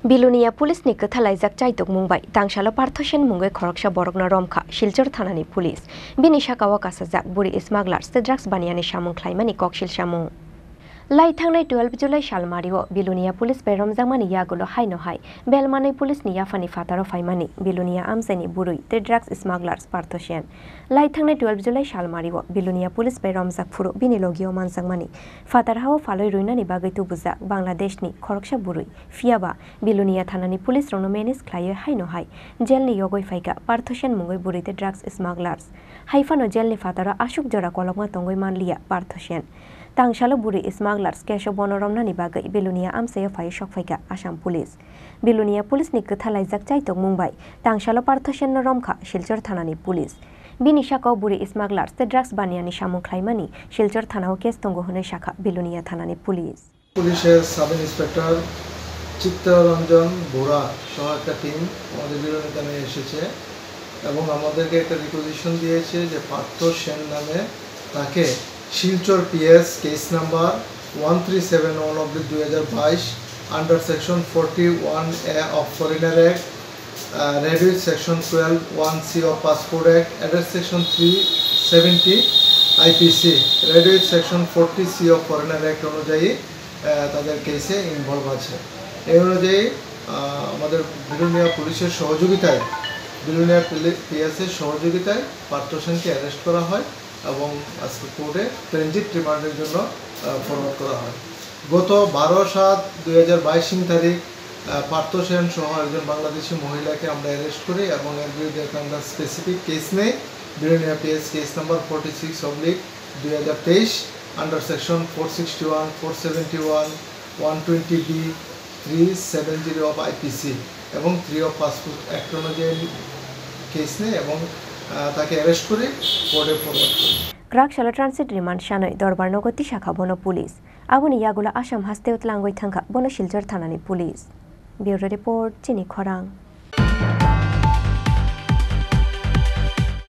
बिलुनिया police नि कथालाइजाक चाइतक Mumbai तांगशाला पार्थसेन मुंगै खरकसा बरगना रमखा Silchar थानानि police बिनि साकावा कासाजाक बुरि स्मागलार्स ड्राग्स बानियानि सामुं ख्लाइमानि ककशिल सामुं लाई थांनाय 12 जुलाई सालमारिओ बिलुनिया पुलिस बे रमजांमानि यागुलो हाइनो हाय बेलमानै पुलिस नि याफानि फातारो फाइमानि बिलुनिया आमसाइनि बुरै ते ड्राग्स स्मागलार्स पार्थसेन लाई थांनाय 12 जुलाई सालमारिओ बिलुनिया पुलिस बे रमजाक फुरु बिनि लगिओ मानजांमानि फातारहाओ फालै रुइनानि बागै तुबुजाक बांलादेशनि खरकसा बुरै फियाबा बिलुनिया थानानि पुलिस रंनो मेनेज ख्लायो हाइनो हाय जेलनि यगै फाइका पार्थसेन मुंगै बुरै ते ड्राग्स स्मागलार्स हाइफानो जेलनि फातारो आशुक जरा कलमा तंगै मानलिया पार्थसेन तांगशाला बुरै स्मागलार्स केशव बनरमनानि बागै बिलुनिया आमसायाव फाय सकफाइका आसाम पुलिस बिलुनिया पुलिसनि कथालाइजाक चाइतक मुंबाई तांगशाला पार्थसेन रमखा शिलचर थानानि पुलिस बिनि साकाव बुरै स्मागलार्स ते ड्राग्स बानियानि सामुं ख्लाइमानि शिलचर थानाव केस दंग होनाय शाखा बिलुनिया थानानि पुलिस পুলিশের সাব ইন্সপেক্টর চিত্তরঞ্জন বোরা সহ একটা টিম আমাদের বিরোধিতা এসেছে এবং আমাদেরকে একটা রিকোয়েজিশন দিয়েছে যে পার্থ সেন নামে তাকে Silchar PS case number 1371/2022 under section 41A of foreigner act reduce section 12(1)C of passport act address section 370 IPC reduce section 40C of foreigner act অনুযায়ী তাদের কেসে ইনভলভ আছে। এই অনুযায়ী আমাদের বিলুনিয়া পুলিশের সহযোগিতায় বিলুনিয়া পিএসের সহযোগিতায় পার্থ সেনকে অ্যারেস্ট করা হয় এবং আজকে কোর্টে ট্রানজিট রিমান্ডের জন্য ফরওয়ার্ড করা হয়। গত 12/7/2022 তারিখ পার্থ সেন সহ একজন বাংলাদেশি মহিলাকে আমরা অ্যারেস্ট করি এবং এর বিরুদ্ধে আমরা স্পেসিফিক কেস নেই Belonia PS case number 46/2023 under section 461, 471, 120B, 370 of IPC এবং 3 of Passport Act অনুযায়ী কেস নেই এবং তাকে অ্যারেস্ট করে কোর্টে ফরওয়ার্ড করি। क्राकशाला ट्रान्सिट रिमान्ड शानै दरबार नगति शाखा बनो पुलिस आबुनि यागुला आसाम हास्तेउत लांगै थांखा बनो शिलचर थानानि पुलिस ब्युरो रिपोर्ट चिनि खरां।